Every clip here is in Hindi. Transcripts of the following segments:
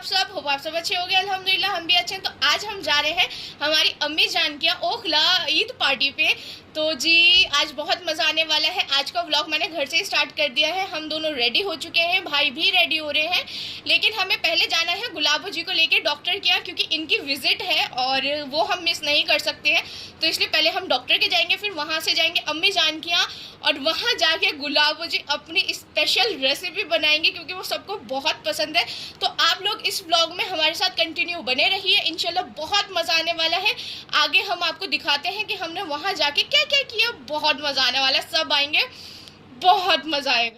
सब? होप आप सब अच्छे हो गए। अल्हम्दुलिल्लाह हम भी अच्छे हैं। तो आज हम जा रहे हैं हमारी अम्मी जान के ओखला ईद पार्टी पे। तो जी आज बहुत मज़ा आने वाला है। आज का व्लॉग मैंने घर से ही स्टार्ट कर दिया है। हम दोनों रेडी हो चुके हैं, भाई भी रेडी हो रहे हैं, लेकिन हमें पहले जाना है गुलाबो जी को लेके डॉक्टर के यहाँ, क्योंकि इनकी विजिट है और वो हम मिस नहीं कर सकते हैं। तो इसलिए पहले हम डॉक्टर के जाएंगे, फिर वहाँ से जाएंगे अम्मी जान के यहाँ, और वहाँ जाके गुलाबो जी अपनी स्पेशल रेसिपी बनाएंगे क्योंकि वो सबको बहुत पसंद है। तो आप लोग इस व्लॉग में हमारे साथ कंटिन्यू बने रहिए, इंशाल्लाह बहुत मज़ा आने वाला है। आगे हम आपको दिखाते हैं कि हमने वहाँ जाके क्या क्या किया। बहुत मज़ा आने वाला है, सब आएंगे, बहुत मज़ा आएगा।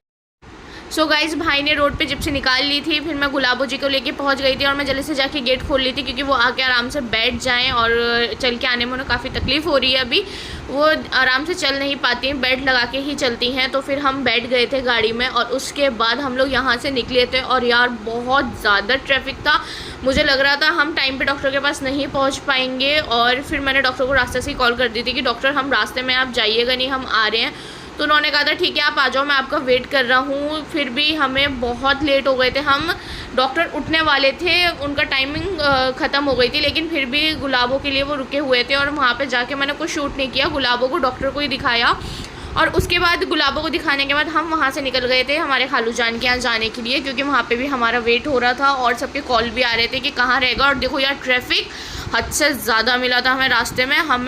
सो गाइज भाई ने रोड पे जिप्सी निकाल ली थी, फिर मैं गुलाबो जी को लेके पहुंच गई थी और मैं जल्दी से जाके गेट खोल ली थी क्योंकि वो आके आराम से बैठ जाएं, और चल के आने में उन्हें काफ़ी तकलीफ़ हो रही है। अभी वो आराम से चल नहीं पाती हैं, बेड लगा के ही चलती हैं। तो फिर हम बैठ गए थे गाड़ी में और उसके बाद हम लोग यहाँ से निकले थे। और यार बहुत ज़्यादा ट्रैफिक था, मुझे लग रहा था हम टाइम पे डॉक्टर के पास नहीं पहुँच पाएंगे। और फिर मैंने डॉक्टर को रास्ते से ही कॉल कर दी थी कि डॉक्टर हम रास्ते में, आप जाइएगा नहीं, हम आ रहे हैं। तो उन्होंने कहा था ठीक है आप आ जाओ, मैं आपका वेट कर रहा हूँ। फिर भी हमें बहुत लेट हो गए थे, हम डॉक्टर उठने वाले थे, उनका टाइमिंग ख़त्म हो गई थी, लेकिन फिर भी गुलाबो के लिए वो रुके हुए थे। और वहाँ पे जाके मैंने कुछ शूट नहीं किया, गुलाबो को डॉक्टर को ही दिखाया। और उसके बाद गुलाबो को दिखाने के बाद हम वहाँ से निकल गए थे हमारे खालू जान के यहाँ जाने के लिए, क्योंकि वहाँ पे भी हमारा वेट हो रहा था और सबके कॉल भी आ रहे थे कि कहाँ रहेगा। और देखो यार ट्रैफिक हद से ज़्यादा मिला था हमें रास्ते में। हम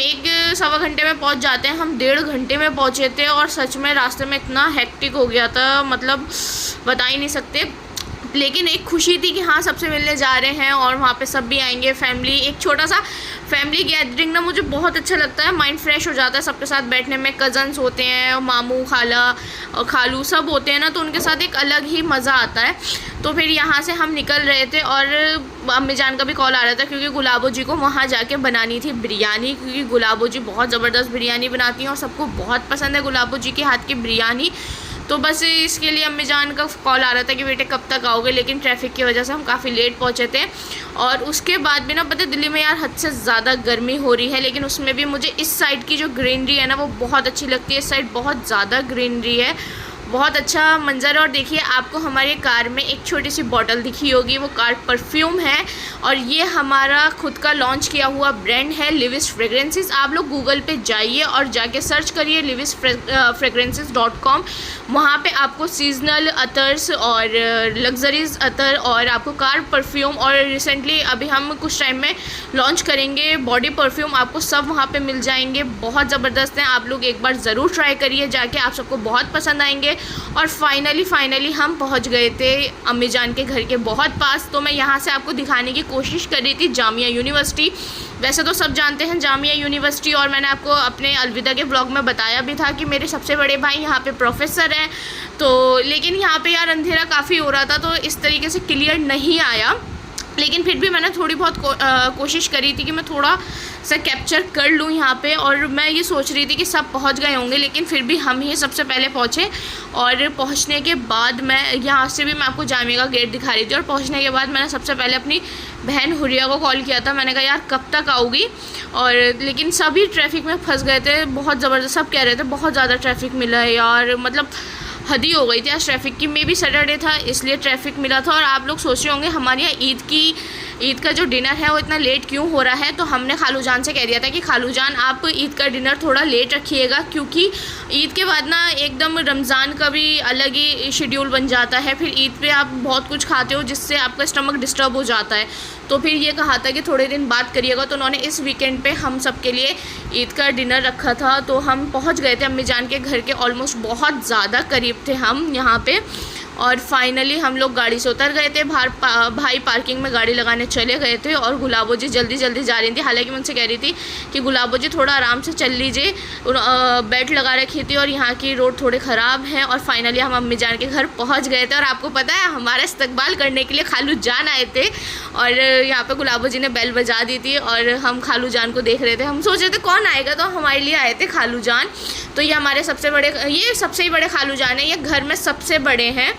1 सवा घंटे में पहुँच जाते हैं, हम 1.5 घंटे में पहुँचे थे। और सच में रास्ते में इतना हेक्टिक हो गया था, मतलब बता ही नहीं सकते। लेकिन एक खुशी थी कि हाँ सबसे मिलने जा रहे हैं और वहाँ पे सब भी आएंगे, फैमिली, एक छोटा सा फैमिली गैदरिंग ना मुझे बहुत अच्छा लगता है, माइंड फ्रेश हो जाता है सबके साथ बैठने में। कज़न्स होते हैं, मामू खाला और खालू सब होते हैं ना, तो उनके साथ एक अलग ही मज़ा आता है। तो फिर यहाँ से हम निकल रहे थे और अम्मी जान का भी कॉल आ रहा था क्योंकि गुलाबो जी को वहाँ जाके बनानी थी बिरयानी, क्योंकि गुलाबो जी बहुत ज़बरदस्त बिरयानी बनाती हैं और सबको बहुत पसंद है गुलाबो जी के हाथ की बिरयानी। तो बस इसके लिए अम्मी जान का कॉल आ रहा था कि बेटे कब तक आओगे, लेकिन ट्रैफिक की वजह से हम काफ़ी लेट पहुँचे थे। और उसके बाद भी ना पता है दिल्ली में यार हद से ज़्यादा गर्मी हो रही है, लेकिन उसमें भी मुझे इस साइड की जो ग्रीनरी है ना वो बहुत अच्छी लगती है। इस साइड बहुत ज़्यादा ग्रीनरी है, बहुत अच्छा मंजर है। और देखिए आपको हमारी कार में एक छोटी सी बॉटल दिखी होगी, वो कार परफ्यूम है और ये हमारा खुद का लॉन्च किया हुआ ब्रांड है लिविस फ्रेग्रेंसेस। आप लोग गूगल पे जाइए और जाके सर्च करिए livisfragrances.com। वहाँ पे आपको सीजनल अतर्स और लग्जरीज अतर और आपको कार परफ्यूम, और रिसेंटली अभी हम कुछ टाइम में लॉन्च करेंगे बॉडी परफ्यूम, आपको सब वहाँ पे मिल जाएंगे। बहुत ज़बरदस्त हैं, आप लोग एक बार ज़रूर ट्राई करिए जाके, आप सबको बहुत पसंद आएंगे। और फाइनली हम पहुंच गए थे अम्मी जान के घर के बहुत पास। तो मैं यहाँ से आपको दिखाने की कोशिश कर रही थी जामिया यूनिवर्सिटी। वैसे तो सब जानते हैं जामिया यूनिवर्सिटी, और मैंने आपको अपने अलविदा के ब्लॉग में बताया भी था कि मेरे सबसे बड़े भाई यहाँ पे प्रोफेसर हैं। तो लेकिन यहाँ पे यार अंधेरा काफ़ी हो रहा था तो इस तरीके से क्लियर नहीं आया, लेकिन फिर भी मैंने थोड़ी बहुत कोशिश करी थी कि मैं थोड़ा सा कैप्चर कर लूँ यहाँ पे। और मैं ये सोच रही थी कि सब पहुँच गए होंगे, लेकिन फिर भी हम ही सबसे पहले पहुँचे। और पहुँचने के बाद मैं यहाँ से भी मैं आपको जामिया का गेट दिखा रही थी, और पहुँचने के बाद मैंने सबसे पहले अपनी बहन हुरिया को कॉल किया था। मैंने कहा यार कब तक आओगी, और लेकिन सभी ट्रैफिक में फंस गए थे, बहुत ज़बरदस्त, सब कह रहे थे बहुत ज़्यादा ट्रैफिक मिला है यार, मतलब हद ही हो गई थी आज ट्रैफिक की। मे भी सैटरडे था इसलिए ट्रैफिक मिला था। और आप लोग सोच रहे होंगे हमारे यहाँ ईद का जो डिनर है वो इतना लेट क्यों हो रहा है। तो हमने खालू जान से कह दिया था कि खालू जान आप ईद का डिनर थोड़ा लेट रखिएगा, क्योंकि ईद के बाद ना एकदम रमज़ान का भी अलग ही शेड्यूल बन जाता है। फिर ईद पे आप बहुत कुछ खाते हो जिससे आपका स्टमक डिस्टर्ब हो जाता है। तो फिर ये कहा था कि थोड़े दिन बाद करिएगा। तो उन्होंने इस वीकेंड पे हम सब के लिए ईद का डिनर रखा था। तो हम पहुंच गए थे अम्मी जान के घर के ऑलमोस्ट बहुत ज़्यादा करीब थे हम यहाँ पे। और फाइनली हम लोग गाड़ी से उतर गए थे, भाई पार्किंग में गाड़ी लगाने चले गए थे। और गुलाबो जी जल्दी जा रही थी, हालांकि मैं उनसे कह रही थी कि गुलाबो जी थोड़ा आराम से चल लीजिए, बेल्ट लगा रखी थी और यहाँ की रोड थोड़े ख़राब हैं। और फाइनली हम अम्मी जान के घर पहुँच गए थे। और आपको पता है हमारा इस्तकबाल करने के लिए खालू जान आए थे, और यहाँ पर गुलाबो जी ने बेल बजा दी थी और हम खालू जान को देख रहे थे। हम सोच रहे थे कौन आएगा, तो हमारे लिए आए थे खालू जान। तो ये हमारे सबसे ही बड़े खालू जान है, ये घर में सबसे बड़े हैं।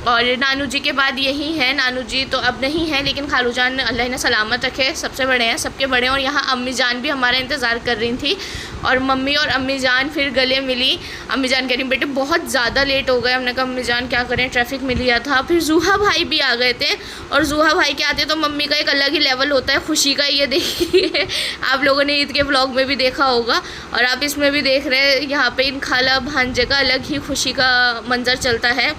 और नानू जी के बाद यही है, नानू जी तो अब नहीं है, लेकिन खालू जान अल्लाह ने सलामत रखे, सबसे बड़े हैं, सबके बड़े हैं। और यहाँ अम्मी जान भी हमारा इंतज़ार कर रही थी, और मम्मी और अम्मी जान फिर गले मिली। अम्मी जान कह रही बेटे बहुत ज़्यादा लेट हो गए। हमने कहा अम्मी जान क्या करें, ट्रैफिक मिल गया था। फिर जूहा भाई भी आ गए थे, और जूहा भाई के आते तो मम्मी का एक अलग ही लेवल होता है खुशी का। ये देखिए आप लोगों ने ईद के व्लॉग में भी देखा होगा और आप इसमें भी देख रहे हैं। यहाँ पे इन खाला भांजे का अलग ही खुशी का मंजर चलता है।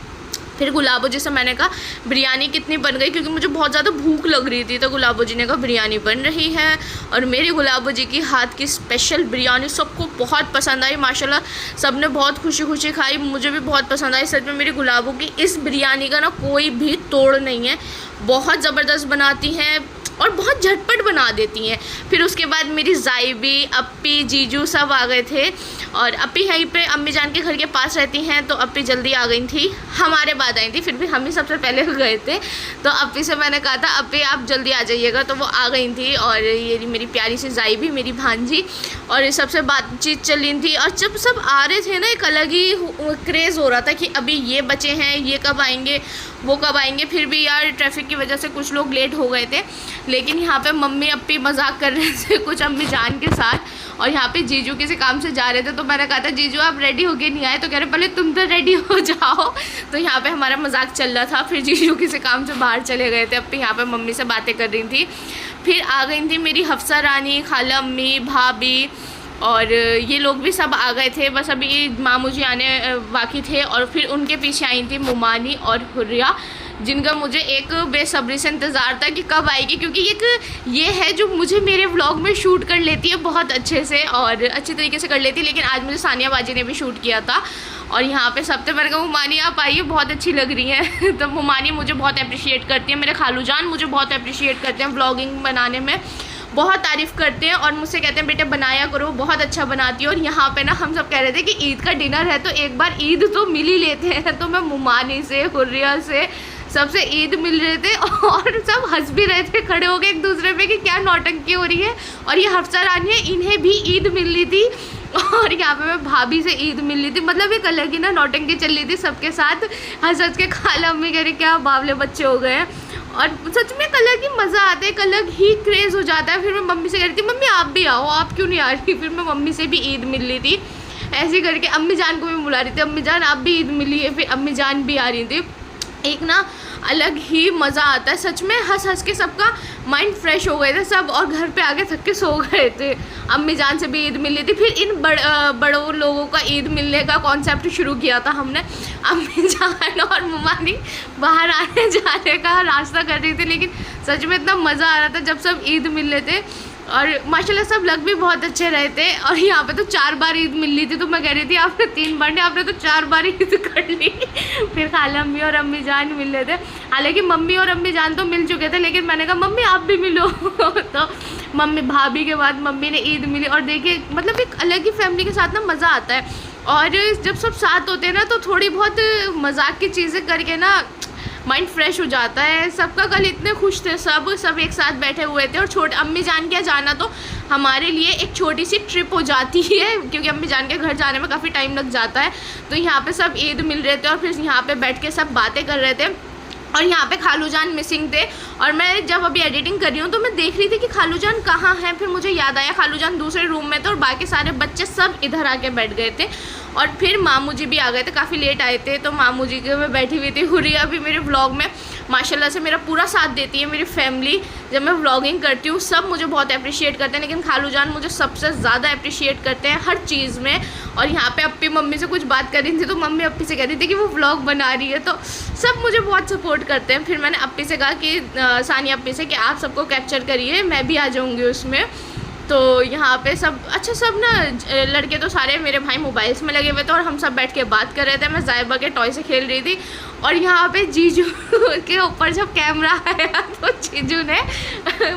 फिर गुलाबो जी से मैंने कहा बिरयानी कितनी बन गई, क्योंकि मुझे बहुत ज़्यादा भूख लग रही थी। तो गुलाबो जी ने कहा बिरयानी बन रही है, और मेरी गुलाबो जी की हाथ की स्पेशल बिरयानी सबको बहुत पसंद आई माशाल्लाह। सब ने बहुत खुशी खुशी खाई, मुझे भी बहुत पसंद आई। सच में मेरी गुलाबो की इस बिरयानी का ना कोई भी तोड़ नहीं है, बहुत ज़बरदस्त बनाती हैं और बहुत झटपट बना देती हैं। फिर उसके बाद मेरी जाइबी, अप्पी, जीजू सब आ गए थे, और अप्पी यहीं पे अम्मी जान के घर के पास रहती हैं, तो अप्पी जल्दी आ गई थी, हमारे बाद आई थी। फिर भी हम ही सबसे पहले गए थे, तो अप्पी से मैंने कहा था अप्पी आप जल्दी आ जाइएगा, तो वो आ गई थी। और ये मेरी प्यारी सी जाइबी, मेरी भांजी, और ये सबसे बातचीत चल रही थी। और जब सब आ रहे थे ना, एक अलग ही क्रेज़ हो रहा था कि अभी ये बचे हैं, ये कब आएंगे, वो कब आएंगे। फिर भी यार ट्रैफिक की वजह से कुछ लोग लेट हो गए थे, लेकिन यहाँ पे मम्मी अप्पी मजाक कर रहे थे कुछ अम्मी जान के साथ। और यहाँ पे जीजू किसी काम से जा रहे थे, तो मैंने कहा था जीजू आप रेडी होके नहीं आए, तो कह रहे पहले तुम तो रेडी हो जाओ। तो यहाँ पे हमारा मजाक चल रहा था। फिर जीजू किसी काम से बाहर चले गए थे, अप्पी यहाँ पे मम्मी से बातें कर रही थी। फिर आ गई थी मेरी हफ्सा रानी, खाला अम्मी, भाभी, और ये लोग भी सब आ गए थे। बस अभी मामू जी आने बाकी थे, और फिर उनके पीछे आई थी मुमानी और हुर्रिया, जिनका मुझे एक बेसब्री से इंतज़ार था कि कब आएगी, क्योंकि एक ये है जो मुझे मेरे व्लॉग में शूट कर लेती है बहुत अच्छे से और अच्छे तरीके से कर लेती है। लेकिन आज मुझे सानिया बाजी ने भी शूट किया था, और यहाँ पे सबसे मैंने कहा मुमानी आप आइए, बहुत अच्छी लग रही हैं। तो मुमानी मुझे बहुत अप्रिशिएट करती है, मेरे खालू जान मुझे बहुत अप्रिशिएट करते हैं व्लॉगिंग बनाने में, बहुत तारीफ़ करते हैं, और मुझसे कहते हैं बेटे बनाया करो, बहुत अच्छा बनाती है। और यहाँ पे ना हम सब कह रहे थे कि ईद का डिनर है तो एक बार ईद तो मिल ही लेते हैं, तो मैं मुमानी से, हुर्रिया से, सबसे ईद मिल रहे थे, और सब हंस भी रहे थे खड़े हो गए एक दूसरे पे कि क्या नौटंकी हो रही है। और ये हफ्सा रानी है, इन्हें भी ईद मिल रही थी, और यहाँ पे मैं भाभी से ईद मिल रही थी। मतलब एक अलग ही ना नौटंकी चल रही थी सबके साथ, हंस हंस के। खाला अम्मी कह रही क्या बावले बच्चे हो गए हैं, और सच में एक अलग ही मज़ा आता है, एक अलग ही क्रेज़ हो जाता है। फिर मैं मम्मी से कह रही थी मम्मी आप भी आओ, आप क्यों नहीं आ रही। फिर मैं मम्मी से भी ईद मिल रही थी, ऐसे करके अम्मी जान को भी बुला रही थी, अम्मी जान आप भी ईद मिली है। फिर अम्मी जान भी आ रही थी, एक ना अलग ही मज़ा आता है सच में। हंस हंस के सबका माइंड फ्रेश हो गए थे सब, और घर पे आके थक के सो गए थे। अम्मी जान से भी ईद मिली थी। फिर इन बड़ों लोगों का ईद मिलने का कॉन्सेप्ट शुरू किया था हमने। अम्मी जान और मुमानी बाहर आने जाने का रास्ता कर रही थी, लेकिन सच में इतना मज़ा आ रहा था जब सब ईद मिल रहे थे, और माशाल्लाह सब लग भी बहुत अच्छे रहे थे। और यहाँ पे तो 4 बार ईद मिल रही थी, तो मैं कह रही थी आपने 3 बार नहीं, आपने तो 4 बार ईद कर ली। फिर खाला अम्मी और अम्मी जान मिल रहे थे, हालांकि मम्मी और अम्मी जान तो मिल चुके थे, लेकिन मैंने कहा मम्मी आप भी मिलो। तो मम्मी, भाभी के बाद मम्मी ने ईद मिली। और देखिए मतलब एक अलग ही फैमिली के साथ ना मज़ा आता है, और जब सब साथ होते हैं ना तो थोड़ी बहुत मजाक की चीज़ें करके ना माइंड फ्रेश हो जाता है सबका। कल इतने खुश थे सब एक साथ बैठे हुए थे। और छोटे अम्मी जान के जाना तो हमारे लिए एक छोटी सी ट्रिप हो जाती है, क्योंकि अम्मी जान के घर जाने में काफ़ी टाइम लग जाता है। तो यहाँ पे सब ईद मिल रहे थे, और फिर यहाँ पे बैठ के सब बातें कर रहे थे। और यहाँ पे खालू जान मिसिंग थे, और मैं जब अभी एडिटिंग कर रही हूँ तो मैं देख रही थी कि खालू जान कहाँ हैं। फिर मुझे याद आया खालू जान दूसरे रूम में थे, और बाकी सारे बच्चे सब इधर आके बैठ गए थे। और फिर मामू जी भी आ गए थे, काफ़ी लेट आए थे, तो मामू जी के मैं बैठी हुई थी। हुर्रिया भी मेरे व्लॉग में माशाल्लाह से मेरा पूरा साथ देती है। मेरी फैमिली जब मैं व्लॉगिंग करती हूँ सब मुझे बहुत अप्रिशिएट करते हैं, लेकिन खालू जान मुझे सबसे ज़्यादा अप्रिशिएट करते हैं हर चीज़ में। और यहाँ पे अप्पी मम्मी से कुछ बात कर रही थी, तो मम्मी अप्पी से कह रही थी कि वो व्लॉग बना रही है, तो सब मुझे बहुत सपोर्ट करते हैं। फिर मैंने अप्पी से कहा कि सानिया अप्पी से कि आप सबको कैप्चर करिए, मैं भी आ जाऊँगी उसमें। तो यहाँ पे सब अच्छा, सब ना लड़के तो सारे मेरे भाई मोबाइल्स में लगे हुए थे, और हम सब बैठ के बात कर रहे थे। मैं जायबा के टॉय से खेल रही थी, और यहाँ पे जीजू के ऊपर जब कैमरा आया तो जीजू ने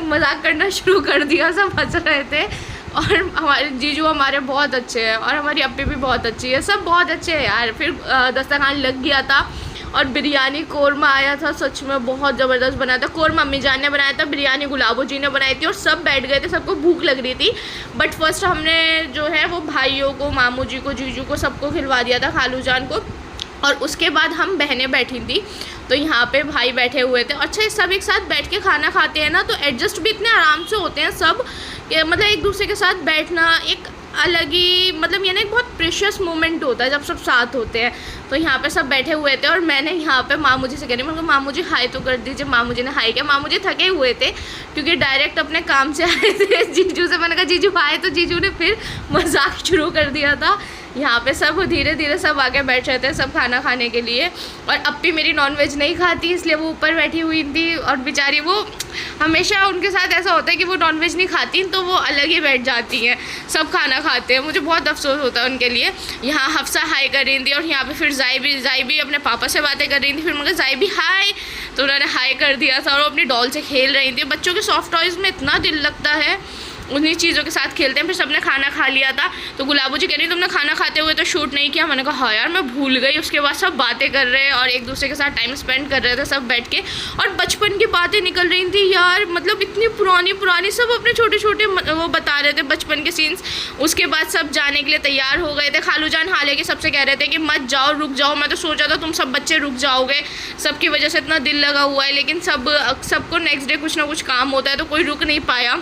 मजाक करना शुरू कर दिया, सब हंस रहे थे। और हमारे जीजू हमारे बहुत अच्छे हैं, और हमारी अप्पी भी बहुत अच्छी है, सब बहुत अच्छे हैं यार। फिर दस्तरखान लग गया था, और बिरयानी कोरमा आया था, सच में बहुत ज़बरदस्त बनाया था। कोरमा अम्मी जान ने बनाया था, बिरयानी गुलाबो जी ने बनाई थी, और सब बैठ गए थे, सबको भूख लग रही थी। बट फर्स्ट हमने जो है वो भाइयों को, मामू जी को, जीजू को, सबको खिलवा दिया था, खालू जान को। और उसके बाद हम बहनें बैठी थी, तो यहाँ पे भाई बैठे हुए थे। अच्छा सब एक साथ बैठ के खाना खाते हैं ना, तो एडजस्ट भी इतने आराम से होते हैं सब, मतलब एक दूसरे के साथ बैठना एक अलग ही मतलब ये ना एक बहुत प्रेशियस मोमेंट होता है जब सब साथ होते हैं। तो यहाँ पे सब बैठे हुए थे और मैंने यहाँ पे मामू जी से कह रही हूँ, मामू जी हाई तो कर दीजिए। मामू जी ने हाई किया। मामू जी थके हुए थे क्योंकि डायरेक्ट अपने काम से आए थे। जीजू से मैंने कहा जीजू हाय, तो जीजू ने फिर मजाक शुरू कर दिया था। यहाँ पे सब धीरे धीरे सब आके बैठ रहे थे सब खाना खाने के लिए। और अप्पी मेरी नॉनवेज नहीं खाती इसलिए वो ऊपर बैठी हुई थी। और बेचारी वो हमेशा उनके साथ ऐसा होता है कि वो नॉनवेज नहीं खाती तो वो अलग ही बैठ जाती हैं, सब खाना खाते हैं। मुझे बहुत अफसोस होता है उनके लिए। यहाँ हफ्सा हाई कर रही थी और यहाँ पे फिर जाई भी अपने पापा से बातें कर रही थी। फिर मैंने जाई भी हाई, तो उन्होंने हाई कर दिया था और वो अपनी डॉल से खेल रही थी। बच्चों के सॉफ्ट टॉयज़ में इतना दिल लगता है, उन्हीं चीज़ों के साथ खेलते हैं। फिर सबने खाना खा लिया था तो गुलाबू जी कह रही तुमने खाना खाते हुए तो शूट नहीं किया। मैंने कहा हाँ यार मैं भूल गई। उसके बाद सब बातें कर रहे और एक दूसरे के साथ टाइम स्पेंड कर रहे थे सब बैठ के, और बचपन की बातें निकल रही थी यार, मतलब इतनी पुरानी सब अपने छोटे छोटे वो बता रहे थे बचपन के सीन्स। उसके बाद सब जाने के लिए तैयार हो गए थे। खालू जान हाले के सबसे कह रहे थे कि मत जाओ, रुक जाओ। मैं तो सोचा था तुम सब बच्चे रुक जाओगे, सबकी वजह से इतना दिल लगा हुआ है, लेकिन सबको नेक्स्ट डे कुछ ना कुछ काम होता है तो कोई रुक नहीं पाया,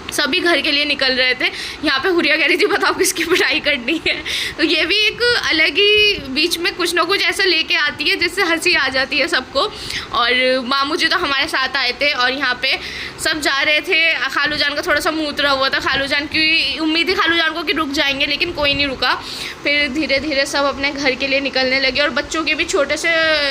सभी घर के लिए निकल रहे थे। यहाँ पे हुरिया कह रही थी बताओ किसकी पिटाई करनी है। तो ये भी एक अलग ही बीच में कुछ ना कुछ ऐसा लेके आती है जिससे हंसी आ जाती है सबको। और मामू जी तो हमारे साथ आए थे और यहाँ पे सब जा रहे थे। खालू जान का थोड़ा सा मुँह उतरा हुआ था, खालू जान की उम्मीद थी खालू जान को कि रुक जाएंगे, लेकिन कोई नहीं रुका। फिर धीरे धीरे सब अपने घर के लिए निकलने लगे और बच्चों के भी छोटे से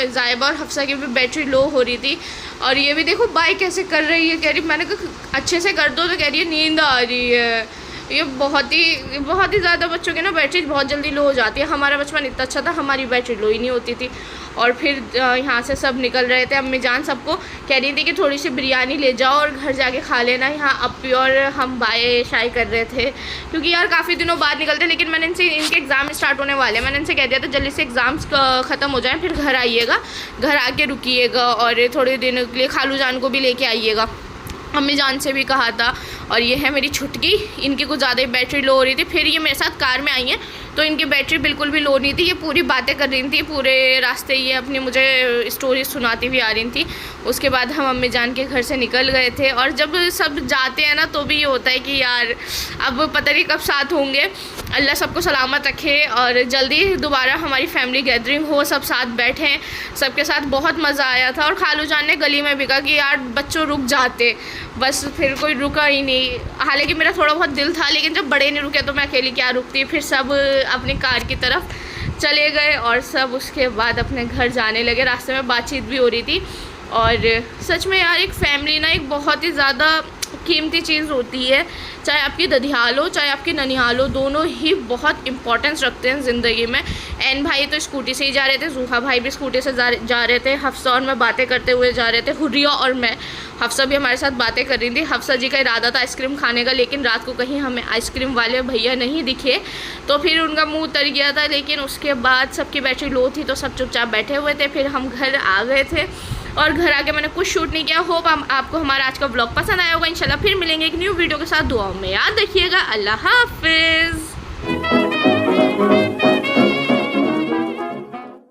जायबा और हफ्सा की भी बैटरी लो हो रही थी। और ये भी देखो बाई कैसे कर रही है, कह रही मैंने कहा अच्छे से कर दो, तो कह रही है नींद आ रही है। ये बहुत ही ज़्यादा बच्चों की ना बैटरी बहुत जल्दी लो हो जाती है। हमारा बचपन इतना अच्छा था, हमारी बैटरी लो ही नहीं होती थी। और फिर यहाँ से सब निकल रहे थे। अम्मी जान सबको कह रही थी कि थोड़ी सी बिरयानी ले जाओ और घर जाके खा लेना। यहाँ अप्पी और हम बाय शाई कर रहे थे क्योंकि यार काफ़ी दिनों बाद निकलते, लेकिन मैंने इनके एग्ज़ाम स्टार्ट होने वाले हैं। मैंने इनसे कह दिया था जल्दी से एग्ज़ाम्स ख़त्म हो जाए फिर घर आइएगा, घर आके रुकिएगा और थोड़े दिन के लिए खालू जान को भी लेके आइएगा। अम्मी जान से भी कहा था। और ये है मेरी छुटकी, इनकी कुछ ज़्यादा ही बैटरी लो हो रही थी। फिर ये मेरे साथ कार में आई हैं तो इनकी बैटरी बिल्कुल भी लो नहीं थी। ये पूरी बातें कर रही थी पूरे रास्ते, ये अपनी मुझे स्टोरी सुनाती हुई आ रही थी। उसके बाद हम अम्मी जान के घर से निकल गए थे। और जब सब जाते हैं ना तो भी ये होता है कि यार अब पता नहीं कब साथ होंगे। अल्लाह सबको सलामत रखे और जल्दी दोबारा हमारी फैमिली गैदरिंग हो, सब साथ बैठें। सबके साथ बहुत मज़ा आया था। और खालू जान ने गली में भी कहा कि यार बच्चों रुक जाते, बस फिर कोई रुका ही नहीं। हालांकि मेरा थोड़ा बहुत दिल था, लेकिन जब बड़े नहीं रुके तो मैं अकेली क्या रुकती। फिर सब अपनी कार की तरफ चले गए और सब उसके बाद अपने घर जाने लगे। रास्ते में बातचीत भी हो रही थी। और सच में यार एक फैमिली ना एक बहुत ही ज़्यादा कीमती चीज़ होती है। चाहे आपकी ददियाल हो चाहे आपकी ननिहाल हो, दोनों ही बहुत इंपॉर्टेंस रखते हैं ज़िंदगी में। एन भाई तो स्कूटी से ही जा रहे थे, जूहा भाई भी स्कूटी से जा रहे थे, हफ्सा और मैं बातें करते हुए जा रहे थे, हुर्रिया और मैं। हफ्सा भी हमारे साथ बातें कर रही थी। हफ्सा जी का इरादा था आइसक्रीम खाने का, लेकिन रात को कहीं हमें आइसक्रीम वाले भैया नहीं दिखे तो फिर उनका मुँह उतर गया था। लेकिन उसके बाद सबकी बैटरी लो थी तो सब चुपचाप बैठे हुए थे। फिर हम घर आ गए थे और घर आके मैंने कुछ शूट नहीं किया। होप आपको हमारा आज का व्लॉग पसंद आया होगा। इंशाल्लाह फिर मिलेंगे एक न्यू वीडियो के साथ। दुआओं में याद रखिएगा। अल्लाह हाफिज़।